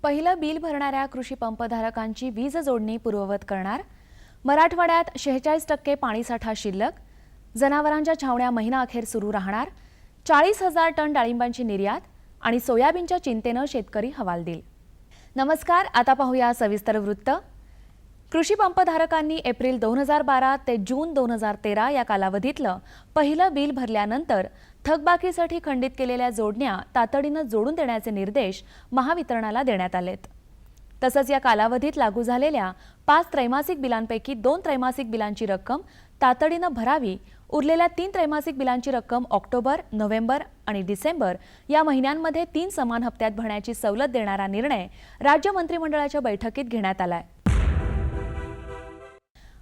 पहिलं बिल भरणाऱ्या कृषी पंपधारकांची वीज जोडणी पूर्ववत करणार. मराठवाड्यात 46% पाणीसाठा शिल्लक. जनावरांच्या छावण्या महिनाअखेर सुरू राहणार. 40,000 टन डाळिंबांची निर्यात आणि सोयाबीनच्या चिंतेनं शेतकरी हवालदिल. नमस्कार, आता पाहूया सविस्तर वृत्त. कृषी पंपधारकांनी एप्रिल 2012 ते जून 2013 या कालावधीतलं पहिलं बिल भरल्यानंतर थकबाकीसाठी खंडित केलेल्या जोडण्या तातडीनं जोडून देण्याचे निर्देश महावितरणाला देण्यात आलेत. तसंच या कालावधीत लागू झालेल्या 5 त्रैमासिक बिलांपैकी 2 त्रैमासिक बिलांची रक्कम तातडीनं भरावी. उरलेल्या 3 त्रैमासिक बिलांची रक्कम ऑक्टोबर, नोव्हेंबर आणि डिसेंबर या महिन्यांमध्ये 3 समान हप्त्यात भरण्याची सवलत देणारा निर्णय राज्य मंत्रिमंडळाच्या बैठकीत घेण्यात आलाय.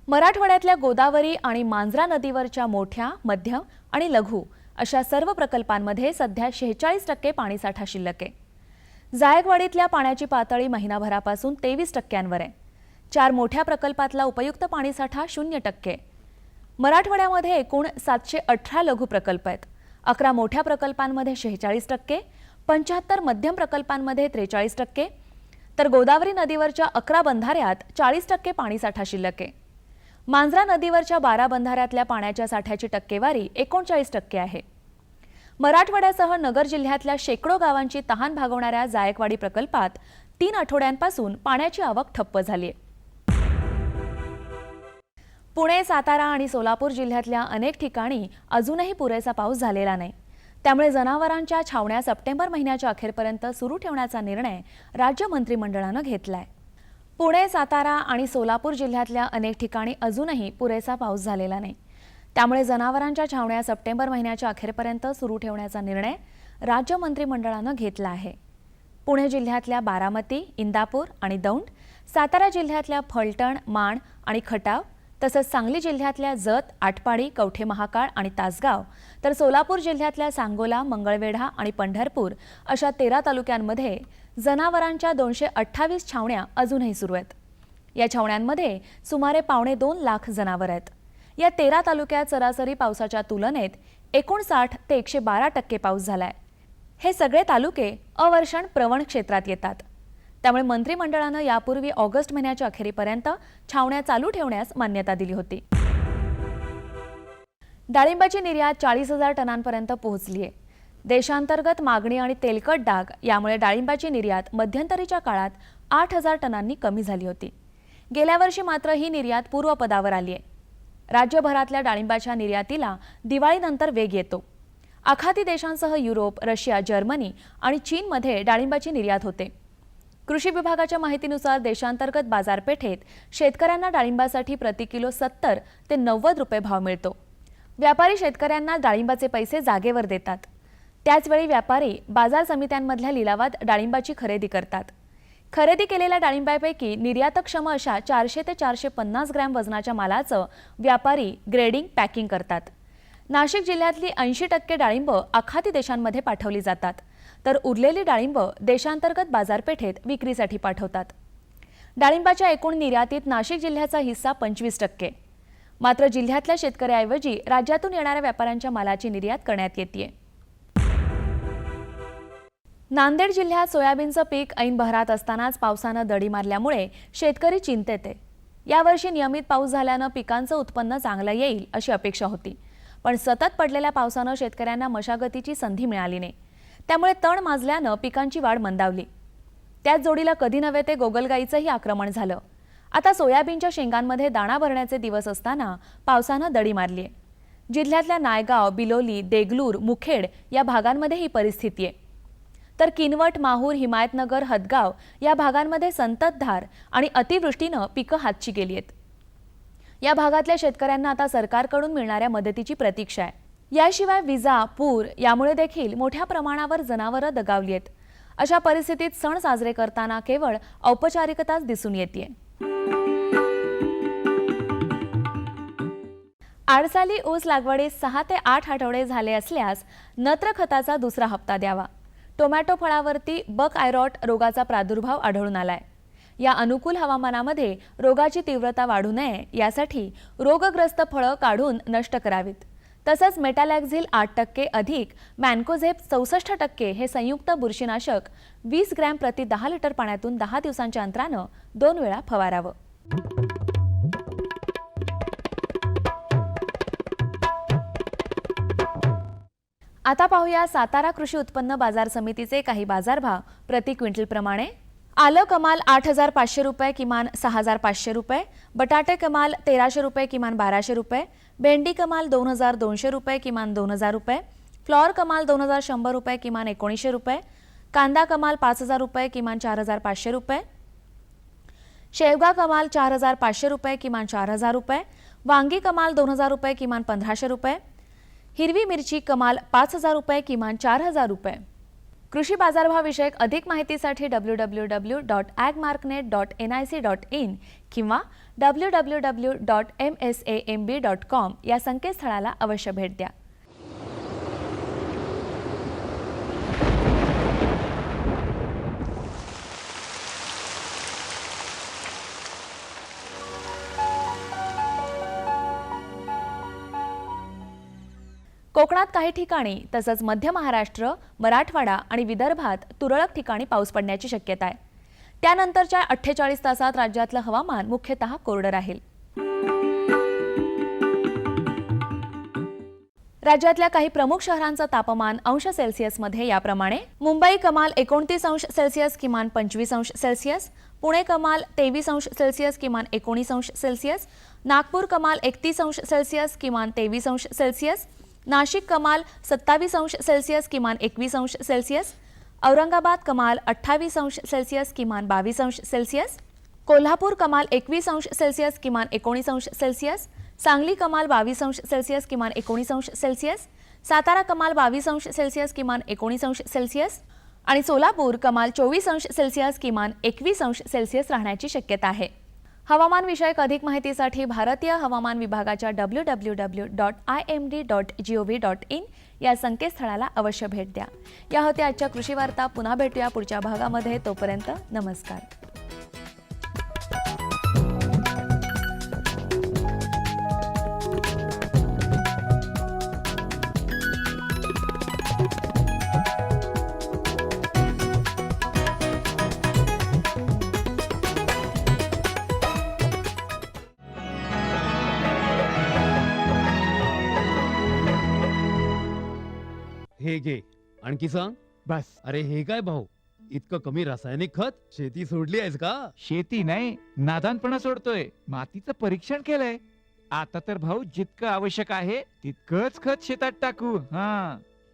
मराठवाड्यातल्या गोदावरी आणि मांजरा नदीवरच्या मोठ्या, मध्यम आणि लघु अशा सर्व प्रकल्पांमध्ये सध्या 46% पाणीसाठा शिल्लक आहे. जायकवाडीतल्या पाण्याची पातळी महिनाभरापासून 23%वर आहे. 4 मोठ्या प्रकल्पातला उपयुक्त पाणीसाठा 0%. मराठवाड्यामध्ये एकूण 718 लघु प्रकल्प आहेत. 11 मोठ्या प्रकल्पांमध्ये 46%, 75 मध्यम प्रकल्पांमध्ये 43%, तर गोदावरी नदीवरच्या 11 बंधाऱ्यात 40% पाणीसाठा शिल्लक आहे. मांजरा नदीवरच्या 12 बंधाऱ्यातल्या पाण्याच्या साठ्याची टक्केवारी 39% आहे. मराठवाड्यासह नगर जिल्ह्यातल्या शेकडो गावांची तहान भागवणाऱ्या जायकवाडी प्रकल्पात 3 आठवड्यांपासून पाण्याची आवक ठप्प झाली आहे. पुणे, सातारा आणि सोलापूर जिल्ह्यातल्या अनेक ठिकाणी अजूनही पुरेसा पाऊस झालेला नाही. त्यामुळे जनावरांच्या छावण्या सप्टेंबर महिन्याच्या अखेरपर्यंत सुरू ठेवण्याचा निर्णय राज्य मंत्रिमंडळानं घेतलाय. पुणे, सातारा आणि सोलापूर जिल्ह्यातल्या अनेक ठिकाणी अजूनही पुरेसा पाऊस झालेला नाही. त्यामुळे जनावरांच्या छावण्या सप्टेंबर महिन्याच्या अखेरपर्यंत सुरू ठेवण्याचा निर्णय राज्य मंत्रिमंडळानं घेतला आहे. पुणे जिल्ह्यातल्या बारामती, इंदापूर आणि दौंड, सातारा जिल्ह्यातल्या फलटण, माण आणि खटाव, तसंच सांगली जिल्ह्यातल्या जत, आटपाडी, कवठे महाकाळ आणि तासगाव, तर सोलापूर जिल्ह्यातल्या सांगोला, मंगळवेढा आणि पंढरपूर अशा 13 तालुक्यांमध्ये जनावरांच्या 228 छावण्या अजूनही सुरू आहेत. या छावण्यांमध्ये सुमारे 2.25 लाख जनावर आहेत. या 13 तालुक्यात सरासरी पावसाच्या तुलनेत 59 ते 112% पाऊस झालाय. हे सगळे तालुके अवर्षण प्रवण क्षेत्रात येतात. त्यामुळे मंत्रिमंडळानं यापूर्वी ऑगस्ट महिन्याच्या अखेरीपर्यंत छावण्या चालू ठेवण्यास मान्यता दिली होती. डाळिंबाची निर्यात 40,000 टनांपर्यंत पोहोचली आहे. देशांतर्गत मागणी आणि तेलकट डाग यामुळे डाळिंबाची निर्यात मध्यंतरीच्या काळात 8,000 टनांनी कमी झाली होती. गेल्या वर्षी मात्र ही निर्यात पूर्वपदावर आली आहे. राज्यभरातल्या डाळिंबाच्या निर्यातीला दिवाळीनंतर वेग येतो. आखाती देशांसह युरोप, रशिया, जर्मनी आणि चीनमध्ये डाळिंबाची निर्यात होते. कृषी विभागाच्या माहितीनुसार देशांतर्गत बाजारपेठेत शेतकऱ्यांना डाळिंबासाठी प्रति किलो 70 ते 90 रुपये भाव मिळतो. व्यापारी शेतकऱ्यांना डाळिंबाचे पैसे जागेवर देतात. त्याचवेळी व्यापारी बाजार समित्यांमधल्या लिलावात डाळिंबाची खरेदी करतात. खरेदी केलेल्या डाळिंबापैकी निर्यातक्षम अशा 400 ते 450 ग्रॅम वजनाच्या मालाचं व्यापारी ग्रेडिंग, पॅकिंग करतात. नाशिक जिल्ह्यातली 80% डाळिंब आखाती देशांमध्ये पाठवली जातात, तर उरलेली डाळिंब देशांतर्गत बाजारपेठेत विक्रीसाठी पाठवतात. डाळिंबाच्या एकूण निर्यातीत नाशिक जिल्ह्याचा हिस्सा 25%. मात्र जिल्ह्यातल्या शेतकऱ्याऐवजी राज्यातून येणाऱ्या व्यापाऱ्यांच्या मालाची निर्यात करण्यात येते. नांदेड जिल्ह्यात सोयाबीनचं पीक ऐन बहरात असतानाच पावसानं दडी मारल्यामुळे शेतकरी चिंतेत आहे. यावर्षी नियमित पाऊस झाल्यानं पिकांचं उत्पन्न चांगलं येईल अशी अपेक्षा होती. पण सतत पडलेल्या पावसानं शेतकऱ्यांना मशागतीची संधी मिळाली नाही. त्यामुळे तण माजल्यानं पिकांची वाढ मंदावली. त्याच जोडीला कधी नव्हे ते गोगलगाईचंही आक्रमण झालं. आता सोयाबीनच्या शेंगांमध्ये दाणा भरण्याचे दिवस असताना पावसानं दडी मारली आहे. जिल्ह्यातल्या नायगाव, बिलोली, देगलूर, मुखेड या भागांमध्ये ही परिस्थिती आहे. तर किनवट, माहूर, हिमायतनगर, हदगाव या भागांमध्ये संततधार आणि अतिवृष्टीनं पिकं हातची गेली आहेत. या भागातल्या शेतकऱ्यांना आता सरकारकडून मिळणाऱ्या मदतीची प्रतीक्षा आहे. याशिवाय विजा, पूर यामुळे देखील मोठ्या प्रमाणावर जनावरं दगावली आहेत. अशा परिस्थितीत सण साजरे करताना केवळ औपचारिकताच दिसून येते. आडसाली ऊस लागवडीस 6 ते 8 आठवडे झाले असल्यास नत्र खताचा दुसरा हप्ता द्यावा. टोमॅटो फळावरती बक आयरॉट रोगाचा प्रादुर्भाव आढळून आलाय. या अनुकूल हवामानामध्ये रोगाची तीव्रता वाढू नये यासाठी रोगग्रस्त फळं काढून नष्ट करावीत. तसंच मेटॅलॅक्झिल 8% अधिक मॅन्कोझेब 64% हे संयुक्त बुरशीनाशक 20 ग्रॅम प्रति 10 लिटर पाण्यातून 10 दिवसांच्या अंतरानं 2 वेळा फवारावं. आता पाहूया सातारा कृषी उत्पन्न बाजार समितीचे काही बाजारभाव प्रति क्विंटल प्रमाणे. आलं कमाल 8,500 रुपये किमान 6,500 रुपये, बटाटे कमाल 1,300 रुपये किमान 1,200 रुपये, भेंडी कमाल 2,200 रुपये किमान 2,000 रुपये, फ्लॉर कमाल 2,100 रुपये किमान 1,900 रुपये, कांदा कमाल 5,000 रुपये किमान 4,500 रुपये, शेवगा कमाल 4,500 रुपये किमान 4,000 रुपये, वांगी कमाल 2,000 रुपये किमान 1,500 रुपये, हिरवी मिरची कमाल 5,000 रुपये किमान 4,000 रुपये. कृषी बाजारभाव विषयक अधिक माहितीसाठी www.agmarknet.nic.in किंवा www.msamb.com या संकेतस्थळाला अवश्य भेट द्या. कोकणात काही ठिकाणी तसंच मध्य महाराष्ट्र, मराठवाडा आणि विदर्भात तुरळक ठिकाणी पाऊस पडण्याची शक्यता आहे. त्यानंतरच्या 48 तासात राज्यातलं हवामान मुख्यतः कोरडं राहील. राज्यातल्या काही प्रमुख शहरांचं तापमान अंश सेल्सिअसमध्ये याप्रमाणे. मुंबई कमाल 29 अंश सेल्सिअस किमान 25 अंश सेल्सिअस, पुणे कमाल 23 अंश सेल्सिअस किमान 19 अंश सेल्सिअस, नागपूर कमाल 31 अंश सेल्सिअस किमान 23 अंश सेल्सिअस, नाशिक कमाल 27 अंश सेल्सिअस किमान 21 अंश सेल्सिअस, औरंगाबाद कमाल 28 अंश सेल्सिअस किमान 22 अंश सेल्सिअस, कोल्हापूर कमाल 21 अंश सेल्सिअस किमान 19 अंश सेल्सिअस, सांगली कमाल 22 अंश सेल्सिअस किमान 19 अंश सेल्सिअस, सातारा कमाल 22 अंश सेल्सिअस किमान 19 अंश सेल्सिअस आणि सोलापूर कमाल 24 अंश सेल्सिअस किमान 21 अंश सेल्सिअस राहण्याची शक्यता आहे. हवामान विषयक अधिक माहितीसाठी भारतीय हवामान विभागाच्या www.imd.gov.in या संकेतस्थळाला अवश्य भेट द्या. या होत्या आजच्या कृषी वार्ता. पुन्हा भेटूया पुढच्या भागामध्ये. तोपर्यंत नमस्कार. हे घे आणखी सांग. बस. अरे हे काय भाऊ, इतकं कमी रासायनिक खत? शेती सोडली आहेस का? शेती नाही, नादानपणा सोडतोय. मातीचं परीक्षण केलंय. आता तर भाऊ जितकं आवश्यक आहे तितकंच खत शेतात टाकू.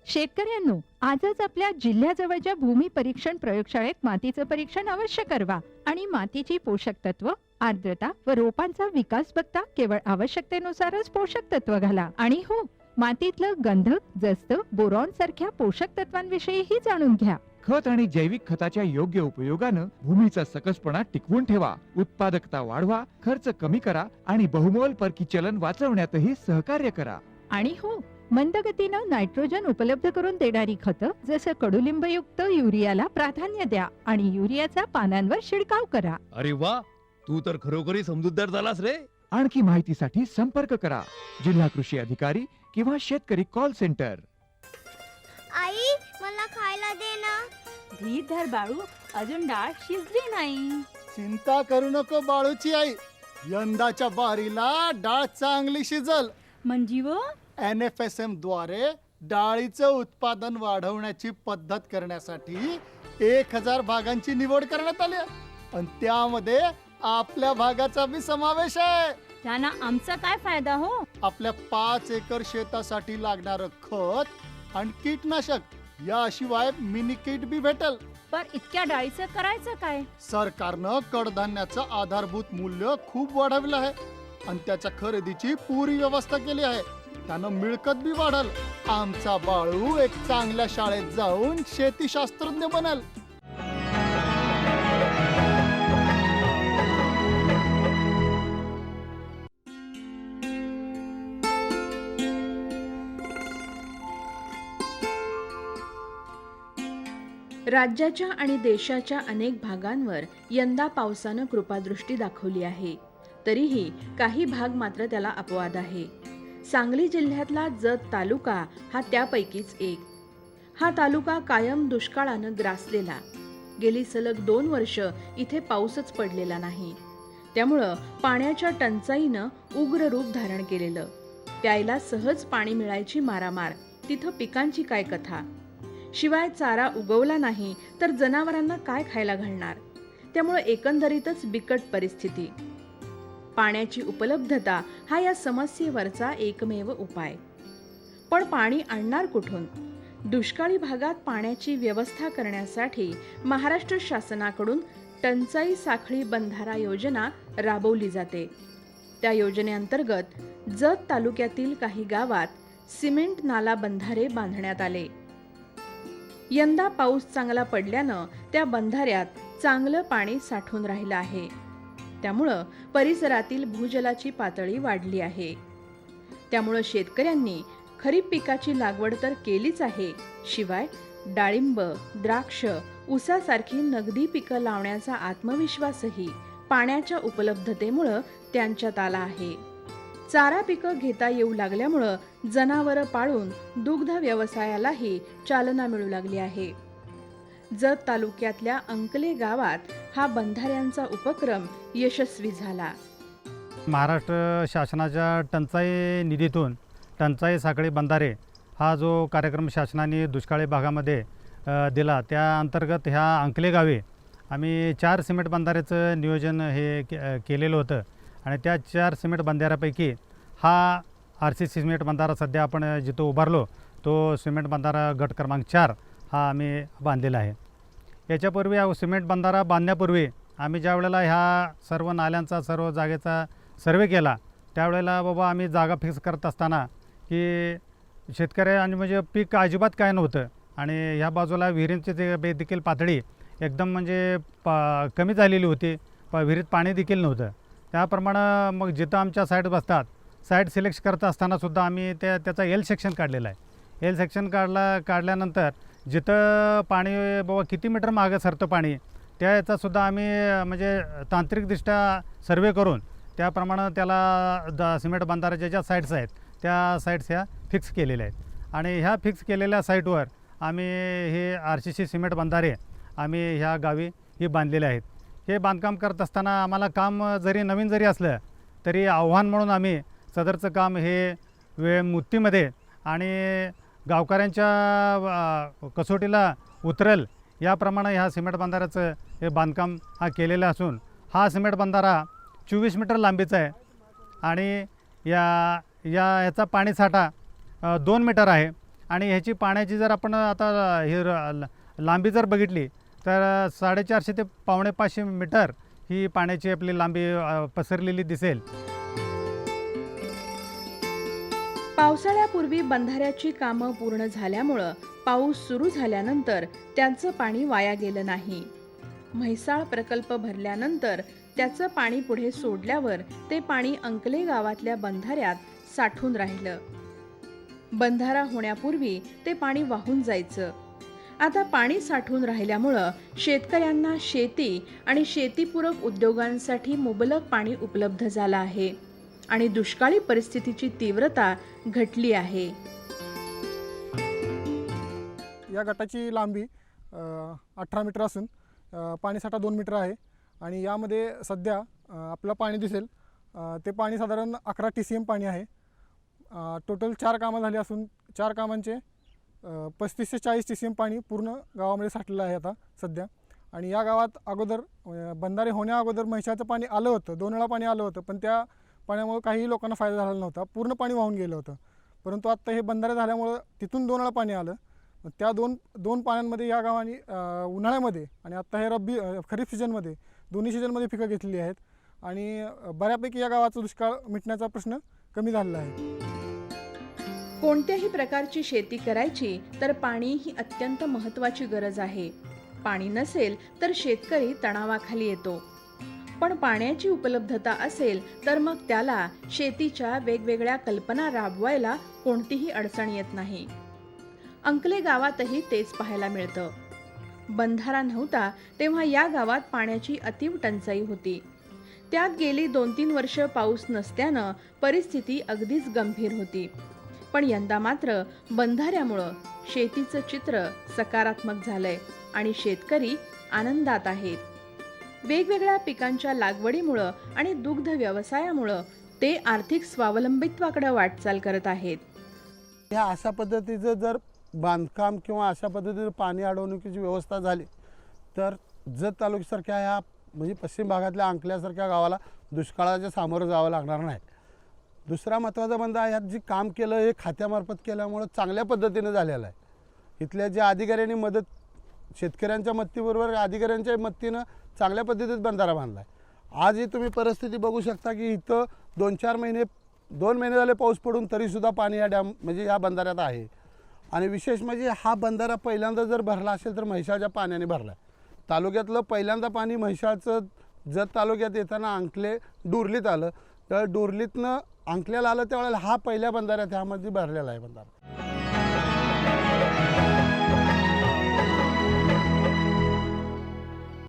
शेतकऱ्यांनो, आजच आपल्या जिल्ह्याजवळच्या भूमी परीक्षण प्रयोगशाळेत मातीचं परीक्षण अवश्य करवा आणि मातीची पोषक तत्व, आर्द्रता व रोपांचा विकास बघता केवळ आवश्यकतेनुसारच पोषक तत्व घाला. आणि हो, मातीतलं गंधक, जस्त, बोरॉन सारख्या पोषक तत्वांविषयीही जाणून घ्या. खत आणि जैविक खताच्या योग्य उपयोगानं भूमीचा सकसपणा टिकवून ठेवा, उत्पादकता वाढवा, खर्च कमी करा आणि बहुमोल परकी चलन वाचवण्यातही सहकार्य करा. आणि हो, मंद गतीनं नायट्रोजन उपलब्ध करून देणारी खतं जसं कडुलिंबयुक्त युरियाला प्राधान्य द्या आणि युरियाचा पानांवर शिडकाव करा. अरे वा, तू तर खरोखरी समजूतदार झालास रे. आणखी माहितीसाठी संपर्क करा जिल्हा कृषी अधिकारी किंवा शेतकरी कॉल सेंटर. आई, मला खायला दे ना. धीर धर बाळू, अजून डाळ शिजली नाही. चिंता करू नको बाळूची आई, यंदाच्या बारीला डाळ चांगली शिजल. म्हणजे व NFSM द्वारे डाळीचं उत्पादन वाढवण्याची पद्धत करण्यासाठी 1,000 भागांची निवड करण्यात आली आणि त्यामध्ये आपल्या भागाचा बी समावेश आहे. त्यांना आमचा काय फायदा हो? आपल्या 5 एकर शेतासाठी लागणारं खत आणि कीटनाशक याशिवाय मिनी किट बी भेटल. पण इतक्या डाळीचं करायचं काय? सरकारनं कडधान्याचं आधारभूत मूल्य खूप वाढवलं आहे आणि त्याच्या खरेदीची पुरी व्यवस्था केली आहे. त्यानं मिळकत बी वाढल. आमचा बाळू एक चांगल्या शाळेत जाऊन शेतीशास्त्रज्ञ बनल. राज्याच्या आणि देशाच्या अनेक भागांवर यंदा पावसानं कृपादृष्टी दाखवली आहे. तरीही काही भाग मात्र त्याला अपवाद आहे. सांगली जिल्ह्यातला जत तालुका हा त्यापैकीच एक. हा तालुका कायम दुष्काळानं ग्रासलेला. गेली सलग 2 वर्ष इथे पाऊसच पडलेला नाही. त्यामुळं पाण्याच्या टंचाईनं उग्र रूप धारण केलेलं. प्यायला सहज पाणी मिळायची मारामार. तिथं पिकांची काय कथा. शिवाय चारा उगवला नाही तर जनावरांना काय खायला घालणार. त्यामुळं एकंदरीतच बिकट परिस्थिती. पाण्याची उपलब्धता हा या समस्येवरचा एकमेव उपाय. पण पाणी आणणार कुठून? दुष्काळी भागात पाण्याची व्यवस्था करण्यासाठी महाराष्ट्र शासनाकडून टंचाई साखळी बंधारा योजना राबवली जाते. त्या योजनेअंतर्गत जत तालुक्यातील काही गावात सिमेंट नाला बंधारे बांधण्यात आले. यंदा पाऊस चांगला पडल्यानं त्या बंधाऱ्यात चांगलं पाणी साठून राहिलं आहे. त्यामुळं परिसरातील भूजलाची पातळी वाढली आहे. त्यामुळं शेतकऱ्यांनी खरीप पिकाची लागवड तर केलीच आहे, शिवाय डाळिंब, द्राक्ष, ऊसासारखी नगदी पिकं लावण्याचा आत्मविश्वासही पाण्याच्या उपलब्धतेमुळं त्यांच्यात आला आहे. चारा पिकं घेता येऊ लागल्यामुळं जनावरं पाळून दुग्ध व्यवसायालाही चालना मिळू लागली आहे. जत तालुक्यातल्या अंकले गावात हा बंधाऱ्यांचा उपक्रम यशस्वी झाला. महाराष्ट्र शासनाच्या टंचाई निधीतून टंचाई साखळी बंधारे हा जो कार्यक्रम शासनाने दुष्काळी भागामध्ये दिला, त्या अंतर्गत ह्या अंकले गावी आम्ही 4 सिमेंट बंधाऱ्याचं नियोजन हे केलेलं होतं. आणि त्या 4 सिमेंट बंधाऱ्यापैकी हा RC सिमेंट बंधारा सध्या आपण जिथं उभारलो तो सिमेंट बंधारा गट क्रमांक 4 हा आम्ही बांधलेला आहे. याच्यापूर्वी हा सिमेंट बंधारा बांधण्यापूर्वी आम्ही ज्या वेळेला ह्या सर्व नाल्यांचा सर्व जागेचा सर्वे केला त्यावेळेला बाबा आम्ही जागा फिक्स करत असताना की शेतकऱ्यांनी म्हणजे पीक अजिबात काय नव्हतं. आणि ह्या बाजूला विहिरींची देखील पातळी एकदम म्हणजे कमी झालेली होती. विहिरीत पाणी देखील नव्हतं. त्याप्रमाणे मग जिथं आमच्या साईट बसतात साईट सिलेक्ट करत असतानासुद्धा आम्ही त्याचा एल सेक्शन काढलेला आहे. एल सेक्शन काढल्यानंतर जिथं पाणी बाबा किती मीटर मागं सरतं पाणी त्याचासुद्धा आम्ही म्हणजे तांत्रिकदृष्ट्या सर्वे करून त्याप्रमाणे त्याला सिमेंट बंधाऱ्याच्या ज्या साईट्स आहेत त्या साईट्स ह्या फिक्स केलेल्या आहेत. आणि ह्या फिक्स केलेल्या साईटवर आम्ही हे RCC सिमेंट बंधारे आम्ही ह्या गावी ही बांधलेले आहेत. हे बांधकाम करत असताना आम्हाला काम जरी नवीन जरी असलं तरी आव्हान म्हणून आम्ही सदरचं काम हे वेळमुत्तीमध्ये आणि गावकऱ्यांच्या कसोटीला उतरेल याप्रमाणे ह्या सिमेंट बंधाऱ्याचं हे बांधकाम हा केलेलं असून हा सिमेंट बंधारा 24 मीटर लांबीचा आहे. आणि याचा पाणीसाठा 2 मीटर आहे. आणि ह्याची पाण्याची जर आपण आता ही लांबी जर बघितली तर 450 ते 450 मीटर ही पाण्याची आपली लांबी पसरलेली दिसेल. पावसाळ्यापूर्वी बंधाऱ्याची कामं पूर्ण झाल्यामुळं पाऊस सुरू झाल्यानंतर त्यांचं पाणी वाया गेलं नाही. म्हैसाळ प्रकल्प भरल्यानंतर त्याचं पाणी पुढे सोडल्यावर ते पाणी अंकले गावातल्या बंधाऱ्यात साठून राहिलं. बंधारा होण्यापूर्वी ते पाणी वाहून जायचं. आता पाणी साठून राहिल्यामुळं शेतकऱ्यांना शेती आणि शेतीपूरक उद्योगांसाठी मुबलक पाणी उपलब्ध झालं आहे आणि दुष्काळी परिस्थितीची तीव्रता घटली आहे. या गटाची लांबी 18 मीटर असून पाणीसाठा 2 मीटर आहे. आणि यामध्ये सध्या आपलं पाणी दिसेल ते पाणी साधारण 11 TCM पाणी आहे. टोटल 4 कामं झाली असून 4 कामांचे 35 ते 40 TCM पाणी पूर्ण गावामध्ये साठलेलं आहे आता सध्या. आणि या गावात अगोदर बंधारे होण्या अगोदर म्हैसाळचं पाणी आलं होतं, 2 वेळा पाणी आलं होतं, पण त्या पाण्यामुळे काही लोकांना फायदा झाला नव्हता. पूर्ण पाणी वाहून गेलं होतं. परंतु आत्ता हे बंधारे झाल्यामुळं तिथून 2 वेळा पाणी आलं. त्या दोन पाण्यांमध्ये या गावाने उन्हाळ्यामध्ये आणि आत्ता हे खरीप सीझनमध्ये दोन्ही सीझनमध्ये पिकं घेतलेली आहेत. आणि बऱ्यापैकी या गावाचा दुष्काळ मिटण्याचा प्रश्न कमी झालेला आहे. कोणत्याही प्रकारची शेती करायची तर पाणी ही अत्यंत महत्त्वाची गरज आहे. पाणी नसेल तर शेतकरी तणावाखाली येतो. पण पाण्याची उपलब्धता असेल तर मग त्याला शेतीच्या वेगवेगळ्या कल्पना राबवायला कोणतीही अडचण येत नाही. अंकले गावातही तेच पाहायला मिळतं. बंधारा नव्हता तेव्हा या गावात पाण्याची अतीव टंचाई होती. त्यात गेली 2-3 वर्ष पाऊस नसल्यानं परिस्थिती अगदीच गंभीर होती. पण यंदा मात्र बंधाऱ्यामुळं शेतीचं चित्र सकारात्मक झालंय आणि शेतकरी आनंदात आहेत. वेगवेगळ्या पिकांच्या लागवडीमुळं आणि दुग्ध व्यवसायामुळं ते आर्थिक स्वावलंबित्वाकडे वाटचाल करत आहेत. ह्या अशा पद्धतीचं जर बांधकाम किंवा अशा पद्धतीचं पाणी अडवणुकीची व्यवस्था झाली तर जत तालुक्यासारख्या ह्या म्हणजे पश्चिम भागातल्या अंकल्यासारख्या गावाला दुष्काळाच्या सामोरं जावं लागणार नाही. दुसरा महत्त्वाचा बंदा ह्यात जी काम केलं हे खात्यामार्फत केल्यामुळं चांगल्या पद्धतीनं झालेलं आहे. इथल्या ज्या अधिकाऱ्यांनी मदत शेतकऱ्यांच्या मदतीबरोबर अधिकाऱ्यांच्या मदतीनं चांगल्या पद्धतीत बंधारा बांधला आहे. आजही तुम्ही परिस्थिती बघू शकता की इथं 2 महिने झाले पाऊस पडून तरीसुद्धा पाणी या डॅम म्हणजे या बंधाऱ्यात आहे. आणि विशेष म्हणजे हा बंधारा पहिल्यांदा जर भरला असेल तर म्हैसाळच्या पाण्याने भरला आहे. तालुक्यातलं पहिल्यांदा पाणी म्हैसाळचं जत तालुक्यात येताना अंकले डुरलीत आलं, तर डुरलीतनं अंकल्याला आलं त्यावेळेला हा पहिल्या बंधाऱ्यात ह्यामध्ये भरलेला आहे बंधारा.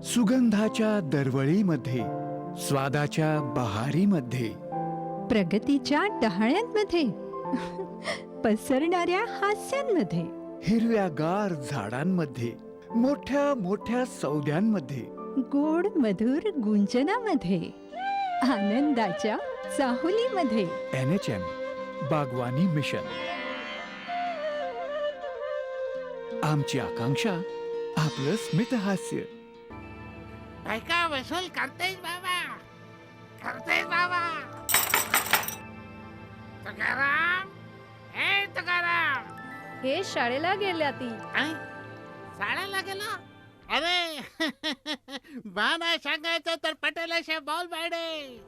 सुगंधाच्या दरवळीमध्ये, स्वादाच्या बहारीमध्ये, प्रगतीच्या डहाळ्यांमध्ये, पसरणाऱ्या हास्यांमध्ये, हिरव्यागार झाडांमध्ये, मोठ्या मोठ्या सौद्यांमध्ये, गोड मधुर गुंजनामध्ये, आनंदाच्या चाहुलीमध्ये. NHM बागवानी मिशन. आमची आकांक्षा आपलं स्मित हास्य. बायका वसूल करतेस बाबा, करतेस बाबा. तुकाराम, हे तुकाराम. हे शाळेला गेल्या ती. शाळेला गेला? अरे बा नाही सांगायचं तर पटेलाशे बॉल बायडे.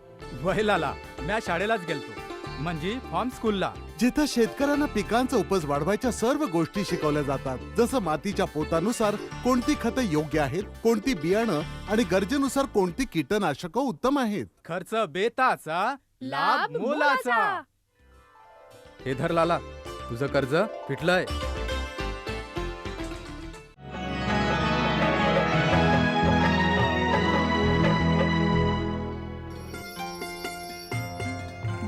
वहिलाला म्या शाळेलाच गेलतो म्हणजे फॉर्म स्कूलला, जिथं शेतकऱ्यांना पिकांचा उपज वाढवायच्या सर्व गोष्टी शिकवल्या जातात. जसं मातीच्या पोतानुसार कोणती खतं योग्य आहेत, कोणती बियाणं आणि गरजेनुसार कोणती कीटकनाशकं उत्तम आहेत. खर्च बेताचा लाभ मोलाचा. हे धर लाला, तुझं कर्ज फिटलंय.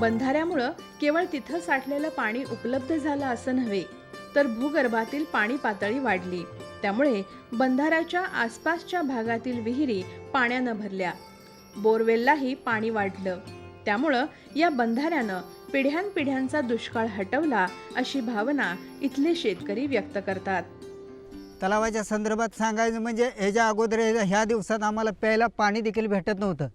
बंधाऱ्यामुळं केवळ तिथं साठलेलं पाणी उपलब्ध झालं असं नव्हे, तर भूगर्भातील पाणी पातळी वाढली. त्यामुळे बंधाऱ्याच्या आसपासच्या भागातील विहिरी पाण्यानं भरल्या, बोरवेललाही पाणी वाढलं. त्यामुळं या बंधाऱ्यानं पिढ्यानपिढ्यांचा दुष्काळ हटवला अशी भावना इथले शेतकरी व्यक्त करतात. तलावाच्या संदर्भात सांगायचं म्हणजे ह्याच्या अगोदर ह्या दिवसात आम्हाला प्यायला पाणी देखील भेटत नव्हतं.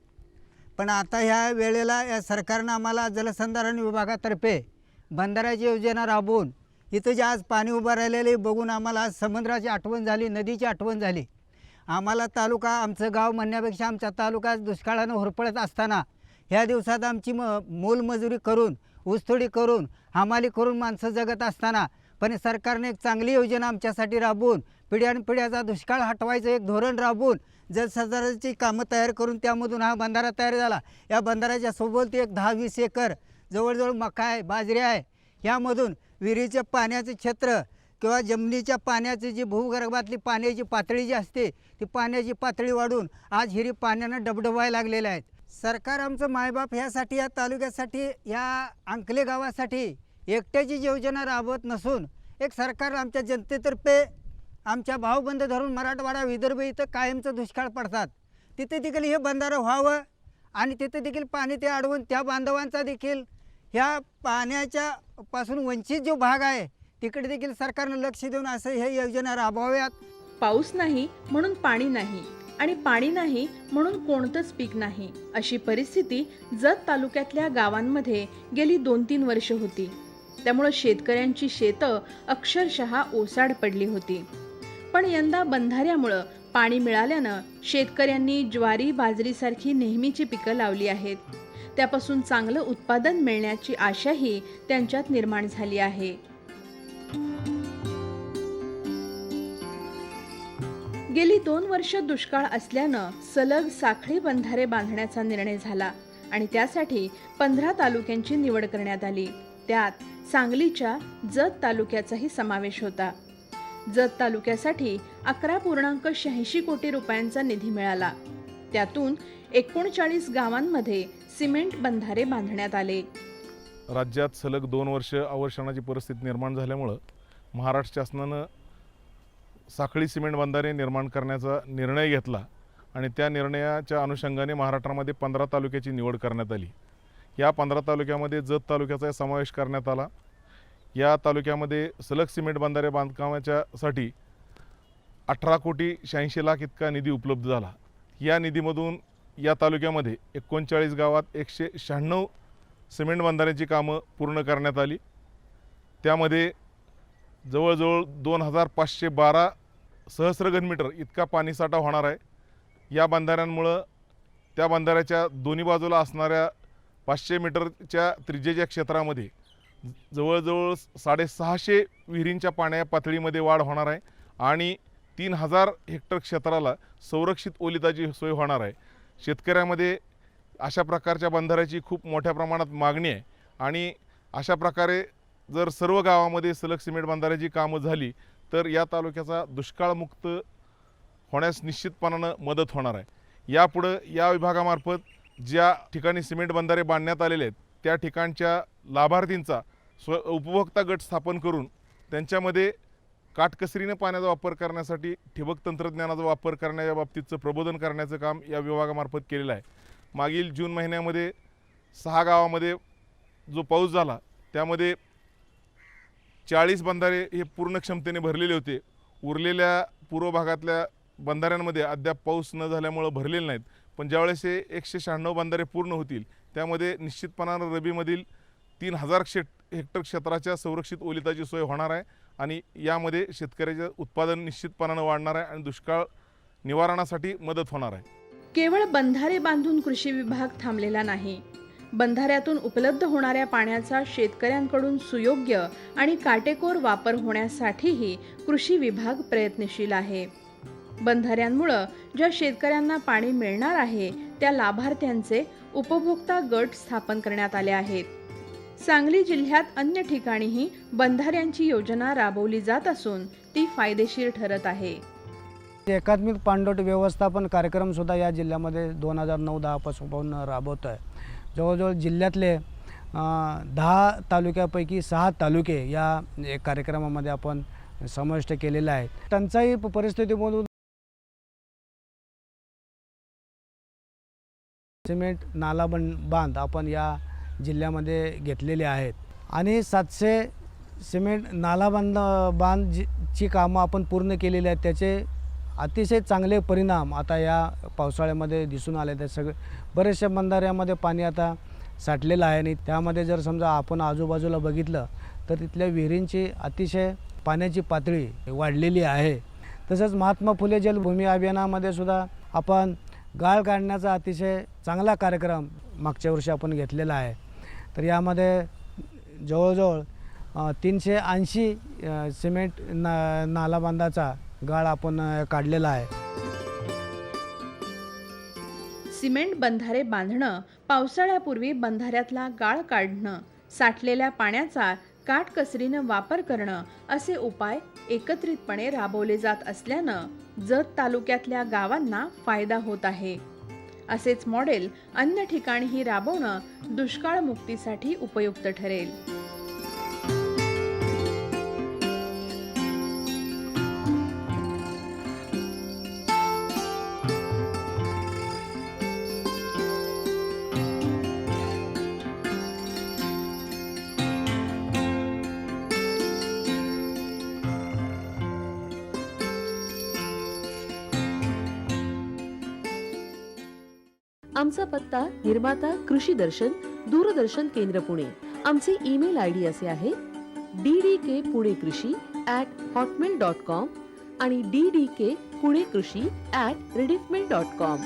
पण आता ह्या वेळेला या सरकारनं आम्हाला जलसंधारण विभागातर्फे बंधाऱ्याची योजना राबवून इथं जे आज पाणी उभं राहिलेले बघून आम्हाला आज समुद्राची आठवण झाली, नदीची आठवण झाली. आम्हाला तालुका, आमचं गाव म्हणण्यापेक्षा आमचा तालुका दुष्काळानं होरपळत असताना ह्या दिवसात आमची मोलमजुरी करून, ऊसतोडी करून, हमाली करून माणसं जगत असताना पण सरकारने एक चांगली योजना आमच्यासाठी राबवून पिढ्यानपिढ्याचा दुष्काळ हटवायचं एक धोरण राबवून जलसंधारणाची कामं तयार करून त्यामधून हा बंधारा तयार झाला. या बंधाऱ्याच्या सोबत एक 10-20 एकर जवळजवळ मका आहे, बाजरी आहे. यामधून विहिरीच्या पाण्याचं क्षेत्र किंवा जमिनीच्या पाण्याची जी भूगर्भातली पाण्याची पातळी जी असते ती पाण्याची पातळी वाढून आज हिरी पाण्यानं डबडबायला लागलेल्या आहेत. सरकार आमचं मायबाप ह्यासाठी या तालुक्यासाठी या अंकले गावासाठी एकट्याची योजना राबवत नसून एक सरकार आमच्या जनतेतर्फे आमच्या भावबंद धरून मराठवाडा, विदर्भ इथं कायमचं दुष्काळ पडतात. तिथे देखील हे बंधारं व्हावं आणि तिथे देखील पाणी ते अडवून त्या बांधवांचा देखील ह्या पाण्याच्या पासून वंचित जो भाग आहे तिकडे देखील सरकारनं लक्ष देऊन असं हे योजना राबवाव्यात. पाऊस नाही म्हणून पाणी नाही आणि पाणी नाही म्हणून कोणतंच पीक नाही, अशी परिस्थिती जत तालुक्यातल्या गावांमध्ये गेली 2-3 वर्ष होती. त्यामुळे शेतकऱ्यांची शेतं अक्षरशः ओसाड पडली होती. पण यंदा बंधाऱ्यामुळं पाणी मिळाल्यानं शेतकऱ्यांनी ज्वारी, बाजरीसारखी नेहमीची पिकं लावली आहेत. त्यापासून चांगलं उत्पादन मिळण्याची आशाही त्यांच्यात निर्माण झाली आहे. गेली 2 वर्ष दुष्काळ असल्यानं सलग साखळी बंधारे बांधण्याचा निर्णय झाला आणि त्यासाठी 15 तालुक्यांची निवड करण्यात आली. त्यात सांगलीच्या जत तालुक्याचाही समावेश होता. जत तालुक्यासाठी 11.86 कोटी रुपयांचा निधी मिळाला. त्यातून 39 गावांमध्ये सिमेंट बंधारे बांधण्यात आले. राज्यात सलग 2 वर्ष अवर्षणाची परिस्थिती निर्माण झाल्यामुळं महाराष्ट्र शासनानं साखळी सिमेंट बंधारे निर्माण करण्याचा निर्णय घेतला आणि त्या निर्णयाच्या अनुषंगाने महाराष्ट्रामध्ये 15 तालुक्याची निवड करण्यात आली. या 15 तालुक्यामध्ये जत तालुक्याचा समावेश करण्यात आला. या तालुक्यामध्ये सलग सिमेंट बंधारे बांधकामाच्यासाठी 18,86,00,000 इतका निधी उपलब्ध झाला. या निधीमधून या तालुक्यामध्ये 39 गावात 196 सिमेंट बंधाऱ्याची कामं पूर्ण करण्यात आली. त्यामध्ये जवळजवळ 2,512 सहस्र घनमीटर इतका पाणीसाठा होणार आहे. या बंधाऱ्यांमुळं त्या बंधाऱ्याच्या दोन्ही बाजूला असणाऱ्या 500 मीटरच्या त्रिज्येच्या क्षेत्रामध्ये जवळजवळ 650 विहिरींच्या पाण्या पातळीमध्ये वाढ होणार आहे आणि 3,000 हेक्टर क्षेत्राला संरक्षित ओलिताची सोय होणार आहे. शेतकऱ्यामध्ये अशा प्रकारच्या बंधाऱ्याची खूप मोठ्या प्रमाणात मागणी आहे आणि अशा प्रकारे जर सर्व गावामध्ये सलग सिमेंट बंधाऱ्याची कामं झाली तर या तालुक्याचा दुष्काळमुक्त होण्यास निश्चितपणानं मदत होणार आहे. यापुढं या विभागामार्फत ज्या ठिकाणी सिमेंट बंधारे बांधण्यात आलेले आहेत त्या ठिकाणच्या लाभार्थींचा उपभोक्ता गट स्थापन करून त्यांच्यामध्ये काटकसरीने पाण्याचा वापर करण्यासाठी ठिबक तंत्रज्ञानाचा वापर करण्याच्या बाबतीतचं प्रबोधन करण्याचं काम या विभागामार्फत केलेलं आहे. मागील जून महिन्यामध्ये 6 गावामध्ये जो पाऊस झाला त्यामध्ये 40 बंधारे हे पूर्ण क्षमतेने भरलेले होते. उरलेल्या पूर्व भागातल्या बंधाऱ्यांमध्ये अद्याप पाऊस न झाल्यामुळं भरलेले नाहीत. पण ज्यावेळेस हे 196 बंधारे पूर्ण होतील त्यामध्ये निश्चितपणानं रबीमधील 3,000 हेक्टर क्षेत्राच्या संरक्षित ओलिताची सोय होणार आहे आणि यामध्ये शेतकऱ्याचं उत्पादन निश्चितपणानं वाढणार आहे आणि दुष्काळ निवारणासाठी मदत होणार आहे. केवळ बंधारे बांधून कृषी विभाग थांबलेला नाही. बंधाऱ्यातून उपलब्ध होणाऱ्या पाण्याचा शेतकऱ्यांकडून सुयोग्य आणि काटेकोर वापर होण्यासाठीही कृषी विभाग प्रयत्नशील आहे. बंधाऱ्यांमुळं ज्या शेतकऱ्यांना पाणी मिळणार आहे त्या लाभार्थ्यांचे उपभोक्ता गट स्थापन करण्यात आले आहेत. सांगली जिल्ह्यात अन्य ठिकाणीही बंधाऱ्यांची योजना राबवली जात असून ती फायदेशीर ठरत आहे. एकात्मिक पाणलोट व्यवस्थापन कार्यक्रम सुद्धा या जिल्ह्यामध्ये 2009-10 पासून राबवत आहे. जवळजवळ जिल्ह्यातले 10 तालुक्यापैकी 6 तालुके या कार्यक्रमामध्ये आपण समाविष्ट केलेले आहेत. टंचाई परिस्थितीमधून सिमेंट नाला बांध आपण या जिल्ह्यामध्ये घेतलेले आहेत आणि 700 सिमेंट नाला बांधची कामं आपण पूर्ण केलेली आहेत. त्याचे अतिशय चांगले परिणाम आता या पावसाळ्यामध्ये दिसून आले. ते बरेचशा बंधाऱ्यामध्ये पाणी आता साठलेलं आहे आणि त्यामध्ये जर समजा आपण आजूबाजूला बघितलं तर तिथल्या विहिरींची अतिशय पाण्याची पातळी वाढलेली आहे. तसंच महात्मा फुले जलभूमी अभियानामध्ये सुद्धा आपण गाळ काढण्याचा अतिशय चांगला कार्यक्रम मागच्या वर्षी आपण घेतलेला आहे. तर यामध्ये जवळजवळ 380 सिमेंट नाला बांधाचा गाळ आपण काढलेला आहे. सिमेंट बंधारे बांधणं, पावसाळ्यापूर्वी बंधाऱ्यातला गाळ काढणं, साठलेल्या पाण्याचा काटकसरीनं वापर करणं असे उपाय एकत्रितपणे राबवले जात असल्यानं जत तालुक्यातल्या गावांना फायदा होत आहे. असेच मॉडेल अन्य ठिकाणीही राबवणं दुष्काळमुक्तीसाठी उपयुक्त ठरेल. आमचा पत्ता निर्माता कृषी दर्शन, दूरदर्शन केंद्र पुणे. आमचे ईमेल आयडी असे आहे ddkpuneKrishi@hotmail.com आणि ddkpuneKrishi@rediffmail.com.